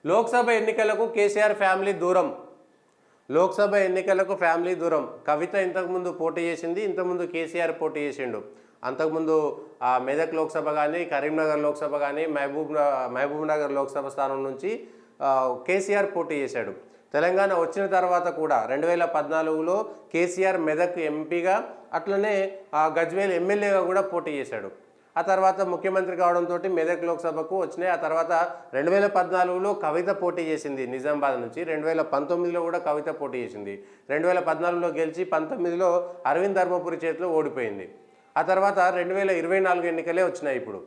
లోక్సభ ఎన్నికలకు కేసీఆర్ ఫ్యామిలీ దూరం. లోక్సభ ఎన్నికలకు ఫ్యామిలీ దూరం. కవిత ఇంతకుముందు పోటీ చేసింది, ఇంతకుముందు కేసీఆర్ పోటీ చేసిండు. అంతకుముందు మెదక్ లోక్సభ కానీ, కరీంనగర్ లోక్సభ కానీ, మహబూబ్ నగర్ లోక్సభ స్థానం నుంచి కేసీఆర్ పోటీ చేశాడు. తెలంగాణ వచ్చిన తర్వాత కూడా 2014లో కేసీఆర్ మెదక్ ఎంపీగా, అట్లనే గజ్వేల్ ఎమ్మెల్యేగా కూడా పోటీ చేశాడు. ఆ తర్వాత ముఖ్యమంత్రి కావడంతో మెదక్ లోక్సభకు వచ్చినాయి. ఆ తర్వాత 2014లో కవిత పోటీ చేసింది నిజామాబాద్ నుంచి. 2019లో కూడా కవిత పోటీ చేసింది. 2014లో గెలిచి 19లో అరవింద్ ధర్మపురి చేతిలో ఓడిపోయింది. ఆ తర్వాత 2024 ఎన్నికలే వచ్చినాయి. ఇప్పుడు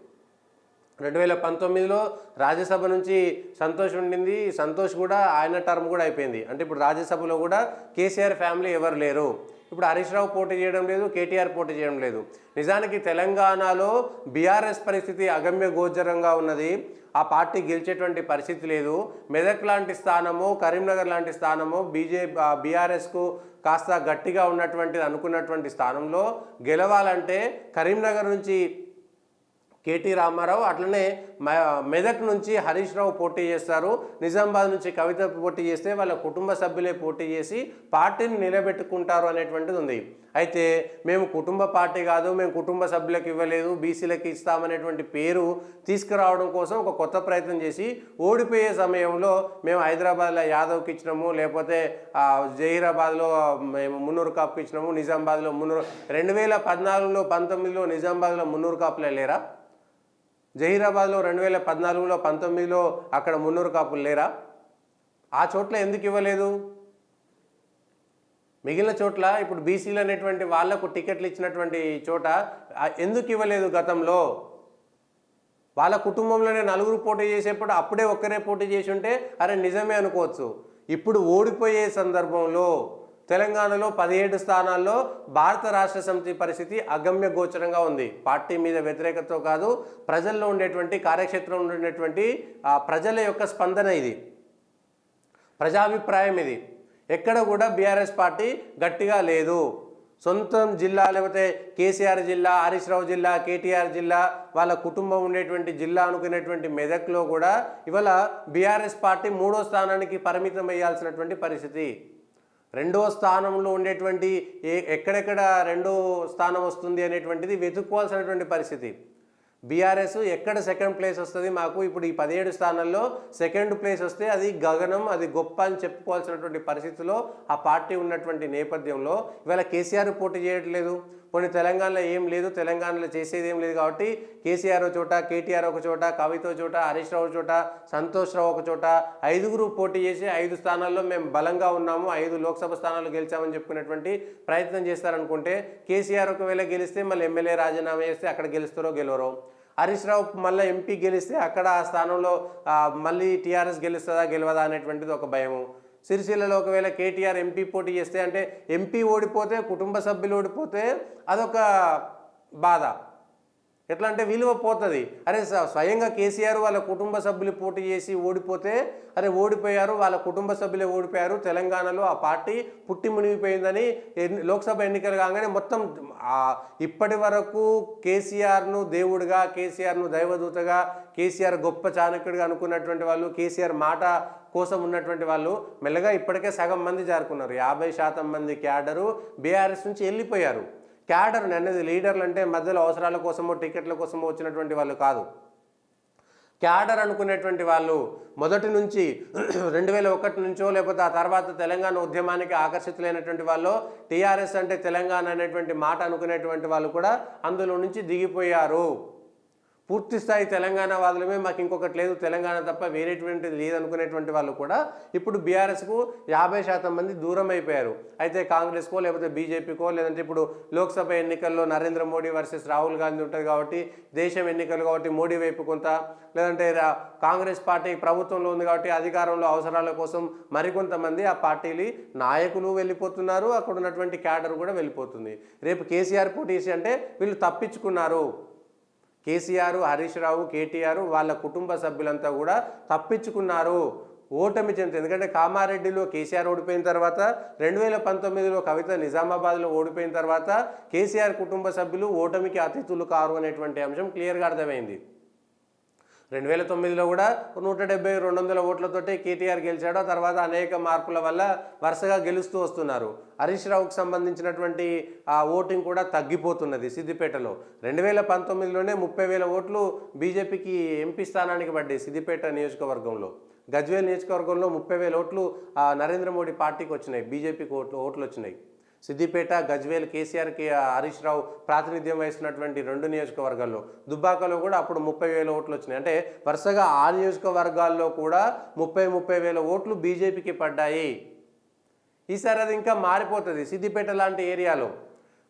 2019లో రాజ్యసభ నుంచి సంతోష్ ఉండింది. సంతోష్ కూడా ఆయన టర్మ్ కూడా అయిపోయింది. అంటే ఇప్పుడు రాజ్యసభలో కూడా కేసీఆర్ ఫ్యామిలీ ఎవరు లేరు. ఇప్పుడు హరీష్ రావు పోటీ చేయడం లేదు, కేటీఆర్ పోటీ చేయడం లేదు. నిజానికి తెలంగాణలో బీఆర్ఎస్ పరిస్థితి అగమ్య గోచరంగా ఉన్నది. ఆ పార్టీ గెలిచేటువంటి పరిస్థితి లేదు. మెదక్ లాంటి స్థానము, కరీంనగర్ లాంటి స్థానము బీఆర్ఎస్కు కాస్త గట్టిగా ఉన్నటువంటిది అనుకున్నటువంటి స్థానంలో గెలవాలంటే కరీంనగర్ నుంచి కేటీ రామారావు, అట్లనే మెదక్ నుంచి హరీష్ రావు పోటీ చేస్తారు. నిజామాబాద్ నుంచి కవిత పోటీ చేస్తే వాళ్ళ కుటుంబ సభ్యులే పోటీ చేసి పార్టీని నిలబెట్టుకుంటారు అనేటువంటిది ఉంది. అయితే మేము కుటుంబ పార్టీ కాదు, మేము కుటుంబ సభ్యులకు ఇవ్వలేదు, బీసీలకు ఇస్తామనేటువంటి పేరు తీసుకురావడం కోసం ఒక కొత్త ప్రయత్నం చేసి ఓడిపోయే సమయంలో మేము హైదరాబాద్లో యాదవ్కి ఇచ్చినాము, లేకపోతే జహీరాబాద్లో మేము మున్నూరు కాపుకి ఇచ్చినాము, నిజామాబాద్లో మున్నూరు. 2014లో 19లో నిజామాబాద్లో మున్నూరు కాపులే లేరా? జహీరాబాద్లో 2014లో 19లో అక్కడ మున్నూరు కాపులు లేరా? ఆ చోట్ల ఎందుకు ఇవ్వలేదు? మిగిలిన చోట్ల ఇప్పుడు బీసీలు అనేటువంటి వాళ్లకు టికెట్లు ఇచ్చినటువంటి చోట ఎందుకు ఇవ్వలేదు? గతంలో వాళ్ళ కుటుంబంలోనే నలుగురు పోటీ చేసేప్పుడు అప్పుడే ఒక్కరే పోటీ చేసి ఉంటే అరే నిజమే అనుకోవచ్చు. ఇప్పుడు ఓడిపోయే సందర్భంలో తెలంగాణలో 17 స్థానాల్లో భారత రాష్ట్ర సమితి పరిస్థితి అగమ్య గోచరంగా ఉంది. పార్టీ మీద వ్యతిరేకతతో కాదు, ప్రజల్లో ఉండేటువంటి కార్యక్షేత్రంలో ఉండేటువంటి ప్రజల యొక్క స్పందన ఇది, ప్రజాభిప్రాయం ఇది. ఎక్కడ కూడా బీఆర్ఎస్ పార్టీ గట్టిగా లేదు. సొంతం జిల్లా, లేకపోతే కేసీఆర్ జిల్లా, హరీష్ రావు జిల్లా, కేటీఆర్ జిల్లా, వాళ్ళ కుటుంబం ఉండేటువంటి జిల్లా అనుకునేటువంటి మెదక్లో కూడా ఇవాళ బీఆర్ఎస్ పార్టీ 3వ స్థానానికి పరిమితం అయ్యాల్సినటువంటి పరిస్థితి. 2వ స్థానంలో ఉండేటువంటి ఎక్కడెక్కడ 2వ స్థానం వస్తుంది అనేటువంటిది వెతుక్కోవాల్సినటువంటి పరిస్థితి. బీఆర్ఎస్ ఎక్కడ సెకండ్ ప్లేస్ వస్తుంది మాకు? ఇప్పుడు ఈ 17 స్థానాల్లో సెకండ్ ప్లేస్ వస్తే అది గగనం, అది గొప్ప అని చెప్పుకోవాల్సినటువంటి పరిస్థితిలో ఆ పార్టీ ఉన్నటువంటి నేపథ్యంలో ఇవాళ కేసీఆర్ పోటీ చేయట్లేదు. కొన్ని తెలంగాణలో ఏం లేదు, తెలంగాణలో చేసేది ఏం లేదు కాబట్టి కేసీఆర్ ఒక చోట, కేటీఆర్ ఒక చోట, కవిత ఒక చోట, హరీష్ రావు ఒక చోట, సంతోష్ రావు ఒక చోట, 5గురు పోటీ చేసి 5 స్థానాల్లో మేము బలంగా ఉన్నాము, 5 లోక్సభ స్థానాలు గెలిచామని చెప్పుకునేటువంటి ప్రయత్నం చేస్తారనుకుంటే కేసీఆర్ ఒకవేళ గెలిస్తే మళ్ళీ ఎమ్మెల్యే రాజీనామా చేస్తే అక్కడ గెలుస్తారో గెలవరో, హరీష్ రావు మళ్ళీ ఎంపీ గెలిస్తే అక్కడ ఆ స్థానంలో మళ్ళీ టీఆర్ఎస్ గెలుస్తుందా గెలవదా అనేటువంటిది ఒక భయము. సిరిసిల్లలో ఒకవేళ కేటీఆర్ ఎంపీ పోటీ చేస్తే అంటే ఎంపీ ఓడిపోతే, కుటుంబ సభ్యులు ఓడిపోతే అదొక బాధ. ఎట్లా అంటే విలువ పోతుంది. అరే స్వయంగా కేసీఆర్ వాళ్ళ కుటుంబ సభ్యులు పోటీ చేసి ఓడిపోతే అరే ఓడిపోయారు, వాళ్ళ కుటుంబ సభ్యులే ఓడిపోయారు, తెలంగాణలో ఆ పార్టీ పుట్టి మునిగిపోయిందని లోక్సభ ఎన్నికలు కాగానే మొత్తం ఇప్పటి వరకు కేసీఆర్ను దేవుడిగా, కేసీఆర్ను దైవదూతగా, కేసీఆర్ గొప్ప చాణక్యుడిగా అనుకున్నటువంటి వాళ్ళు, కేసీఆర్ మాట కోసం ఉన్నటువంటి వాళ్ళు మెల్లగా ఇప్పటికే సగం మంది జారుకున్నారు. 50% మంది క్యాడరు బీఆర్ఎస్ నుంచి వెళ్ళిపోయారు. క్యాడర్ అనేది లీడర్లు అంటే మధ్యలో అవసరాల కోసమో టికెట్ల కోసమో వచ్చినటువంటి వాళ్ళు కాదు. క్యాడర్ అనుకునేటువంటి వాళ్ళు మొదటి నుంచి 2001 నుంచో లేకపోతే ఆ తర్వాత తెలంగాణ ఉద్యమానికి ఆకర్షితులైనటువంటి వాళ్ళు, టీఆర్ఎస్ అంటే తెలంగాణ అనేటువంటి మాట అనుకునేటువంటి వాళ్ళు కూడా అందులో నుంచి దిగిపోయారు. పూర్తి స్థాయి తెలంగాణ వాదులమే, మాకు ఇంకొకటి లేదు తెలంగాణ తప్ప వేరేటువంటిది లేదనుకునేటువంటి వాళ్ళు కూడా ఇప్పుడు బీఆర్ఎస్కు 50% మంది దూరం అయిపోయారు. అయితే కాంగ్రెస్కో లేకపోతే బీజేపీకో, లేదంటే ఇప్పుడు లోక్సభ ఎన్నికల్లో నరేంద్ర మోడీ వర్సెస్ రాహుల్ గాంధీ ఉంటుంది కాబట్టి దేశం ఎన్నికలు కాబట్టి మోడీ వైపు కొంత, లేదంటే కాంగ్రెస్ పార్టీ ప్రభుత్వంలో ఉంది కాబట్టి అధికారంలో అవసరాల కోసం మరికొంతమంది ఆ పార్టీలు నాయకులు వెళ్ళిపోతున్నారు, అక్కడ ఉన్నటువంటి క్యాడర్ కూడా వెళ్ళిపోతుంది. రేపు కేసీఆర్ పోటీ అంటే వీళ్ళు తప్పించుకున్నారు. కేసీఆర్, హరీష్ రావు, కేటీఆర్ వాళ్ళ కుటుంబ సభ్యులంతా కూడా తప్పించుకున్నారు, ఓటమి చెందుతుంది. ఎందుకంటే కామారెడ్డిలో కేసీఆర్ ఓడిపోయిన తర్వాత, 2019లో కవిత నిజామాబాద్లో ఓడిపోయిన తర్వాత కేసీఆర్ కుటుంబ సభ్యులు ఓటమికి అతిథులు కారు అనేటువంటి అంశం క్లియర్గా అర్థమైంది. 2009లో కూడా 170 200 ఓట్లతోటి కేటీఆర్ గెలిచాడు. ఆ తర్వాత అనేక మార్పుల వల్ల వరుసగా గెలుస్తూ వస్తున్నారు. హరీష్ రావుకు సంబంధించినటువంటి ఆ ఓటింగ్ కూడా తగ్గిపోతున్నది సిద్దిపేటలో. 2019లోనే 30,000 ఓట్లు బీజేపీకి ఎంపీ స్థానానికి పడ్డాయి సిద్దిపేట నియోజకవర్గంలో. గజ్వేల్ నియోజకవర్గంలో 30,000 ఓట్లు నరేంద్ర మోడీ పార్టీకి వచ్చినాయి, బీజేపీకి ఓట్లు వచ్చినాయి. సిద్దిపేట, గజ్వేల్ కేసీఆర్కి హరీష్ రావు ప్రాతినిధ్యం వహిస్తున్నటువంటి 2 నియోజకవర్గాల్లో. దుబ్బాకలో కూడా అప్పుడు 30,000 ఓట్లు వచ్చినాయి. అంటే వరుసగా ఆ నియోజకవర్గాల్లో కూడా 30,000 ఓట్లు బీజేపీకి పడ్డాయి. ఈసారి అది ఇంకా మారిపోతుంది. సిద్దిపేట లాంటి ఏరియాలో,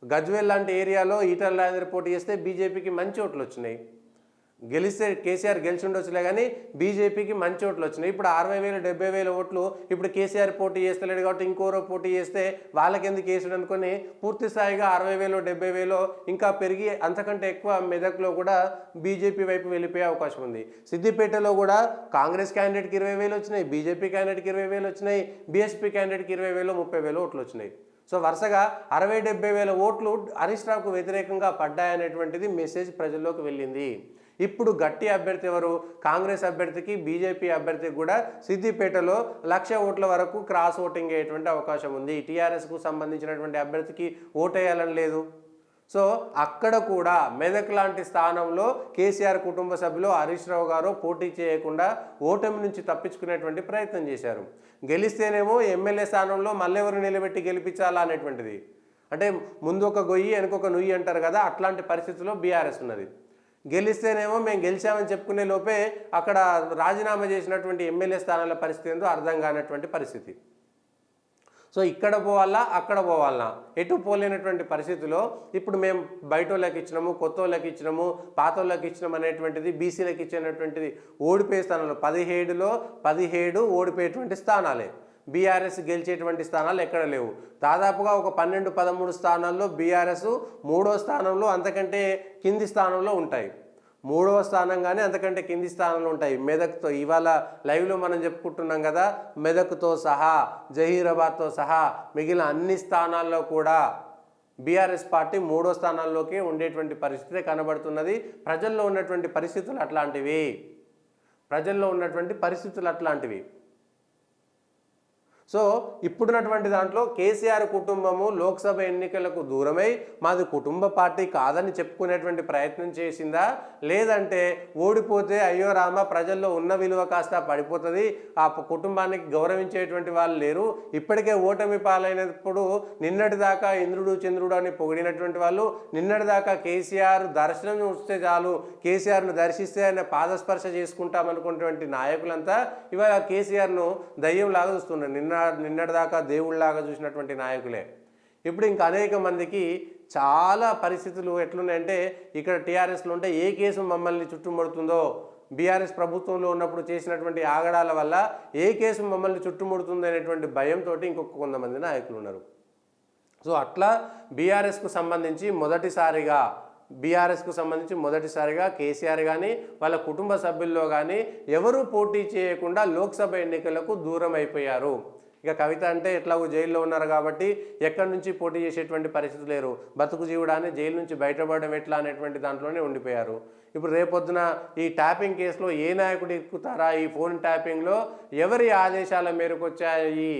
గజ్వేల్ లాంటి ఏరియాలో ఈటల రాజేందర్ పోటీ చేస్తే బీజేపీకి మంచి ఓట్లు వచ్చినాయి. గెలిస్తే కేసీఆర్ గెలిచి ఉండొచ్చులే, కానీ బీజేపీకి మంచి ఓట్లు వచ్చినాయి. ఇప్పుడు 60,000 70,000 ఓట్లు ఇప్పుడు కేసీఆర్ పోటీ చేస్తలేడు కాబట్టి ఇంకోరో పోటీ చేస్తే వాళ్ళకి ఎందుకు వేసాడు అనుకొని పూర్తి స్థాయిగా 60,000 70,000 ఇంకా పెరిగి అంతకంటే ఎక్కువ మెదక్లో కూడా బీజేపీ వైపు వెళ్ళిపోయే అవకాశం ఉంది. సిద్దిపేటలో కూడా కాంగ్రెస్ క్యాండిడేట్కి 20,000 వచ్చినాయి, బీజేపీ క్యాండిడేట్కి 20,000 వచ్చినాయి, బీఎస్పీ క్యాండిడేట్కి 20,000 30,000 ఓట్లు వచ్చినాయి. సో వరుసగా 60,000 70,000 ఓట్లు హరీష్ రావుకు వ్యతిరేకంగా పడ్డాయనేటువంటిది మెసేజ్ ప్రజల్లోకి వెళ్ళింది. ఇప్పుడు గట్టి అభ్యర్థి ఎవరు? కాంగ్రెస్ అభ్యర్థికి, బీజేపీ అభ్యర్థికి కూడా సిద్దిపేటలో 1,00,000 ఓట్ల వరకు క్రాస్ ఓటింగ్ అయ్యేటువంటి అవకాశం ఉంది. టీఆర్ఎస్కు సంబంధించినటువంటి అభ్యర్థికి ఓటేయాలని లేదు. సో అక్కడ కూడా మెదక్ లాంటి స్థానంలో కేసీఆర్ కుటుంబ సభ్యులు హరీష్ రావు గారు పోటీ చేయకుండా ఓటమి నుంచి తప్పించుకునేటువంటి ప్రయత్నం చేశారు. గెలిస్తేనేమో ఎమ్మెల్యే స్థానంలో మళ్ళెవరు నిలబెట్టి గెలిపించాలా అనేటువంటిది, అంటే ముందు ఒక గొయ్యి వెనుకొక నుయ్యి అంటారు కదా, అట్లాంటి పరిస్థితుల్లో బీఆర్ఎస్ ఉన్నది. గెలిస్తేనేమో మేము గెలిచామని చెప్పుకునే లోపే అక్కడ రాజీనామా చేసినటువంటి ఎమ్మెల్యే స్థానాల పరిస్థితి ఏందో అర్థం కానటువంటి పరిస్థితి. సో ఇక్కడ పోవాలా అక్కడ పోవాలన్నా ఎటు పోలేనటువంటి పరిస్థితిలో ఇప్పుడు మేము బయట వాళ్ళకి ఇచ్చినాము, కొత్త వాళ్ళకి ఇచ్చినాము, పాత వాళ్ళకి ఇచ్చినాము అనేటువంటిది, బీసీలకు ఇచ్చినటువంటిది ఓడిపోయే స్థానాలు 17లో 17 ఓడిపోయేటువంటి స్థానాలే. బీఆర్ఎస్ గెలిచేటువంటి స్థానాలు ఎక్కడ లేవు. దాదాపుగా ఒక 12-13 స్థానాల్లో బీఆర్ఎస్ 3వ స్థానంలో, అంతకంటే కింది స్థానంలో ఉంటాయి. 3వ స్థానం కానీ అంతకంటే కింది స్థానంలో ఉంటాయి. మెదక్తో ఇవాళ లైవ్లో మనం చెప్పుకుంటున్నాం కదా, మెదక్తో సహా, జహీరాబాద్తో సహా మిగిలిన అన్ని స్థానాల్లో కూడా బీఆర్ఎస్ పార్టీ 3వ స్థానాల్లోకి ఉండేటువంటి పరిస్థితి కనబడుతున్నది. ప్రజల్లో ఉన్నటువంటి పరిస్థితులు అట్లాంటివి. సో ఇప్పుడున్నటువంటి దాంట్లో కేసీఆర్ కుటుంబము లోక్సభ ఎన్నికలకు దూరమై మాది కుటుంబ పార్టీ కాదని చెప్పుకునేటువంటి ప్రయత్నం చేసిందా, లేదంటే ఓడిపోతే అయ్యో రామ ప్రజల్లో ఉన్న విలువ కాస్త పడిపోతుంది, ఆ కుటుంబానికి గౌరవించేటువంటి వాళ్ళు లేరు, ఇప్పటికే ఓటమి పాలైనప్పుడు నిన్నటిదాకా ఇంద్రుడు చంద్రుడు అని పొగిడినటువంటి వాళ్ళు, నిన్నటిదాకా కేసీఆర్ దర్శనం వస్తే చాలు, కేసీఆర్ను దర్శిస్తే ఆయన పాదస్పర్శ చేసుకుంటామనుకున్నటువంటి నాయకులంతా ఇవాళ కేసీఆర్ను దయ్యంలాగా చూస్తున్నారు. నిన్నటిదాకా దేవుళ్లాగా చూసినటువంటి నాయకులే ఇప్పుడు ఇంకా అనేక మందికి చాలా పరిస్థితులు ఎట్లున్నాయంటే, ఇక్కడ టీఆర్ఎస్లో ఉంటే ఏ కేసు మమ్మల్ని చుట్టుముడుతుందో, బీఆర్ఎస్ ప్రభుత్వంలో ఉన్నప్పుడు చేసినటువంటి ఆగడాల వల్ల ఏ కేసు మమ్మల్ని చుట్టుముడుతుందో అనేటువంటి భయంతో ఇంకొక కొంతమంది నాయకులు ఉన్నారు. సో అట్లా బీఆర్ఎస్కు సంబంధించి మొదటిసారిగా కేసీఆర్ కానీ వాళ్ళ కుటుంబ సభ్యుల్లో కానీ ఎవరూ పోటీ చేయకుండా లోక్సభ ఎన్నికలకు దూరం అయిపోయారు. ఇక కవిత అంటే ఎట్లాగో జైల్లో ఉన్నారు కాబట్టి ఎక్కడి నుంచి పోటీ చేసేటువంటి పరిస్థితి లేరు, బతుకు జీవుడాన్ని జైలు నుంచి బయటపడడం ఎట్లా అనేటువంటి దాంట్లోనే ఉండిపోయారు. ఇప్పుడు రేపొద్దున ఈ ట్యాపింగ్ కేసులో ఏ నాయకుడు ఎక్కుతారా, ఈ ఫోన్ ట్యాపింగ్లో ఎవరి ఆదేశాల మేరకు వచ్చాయి,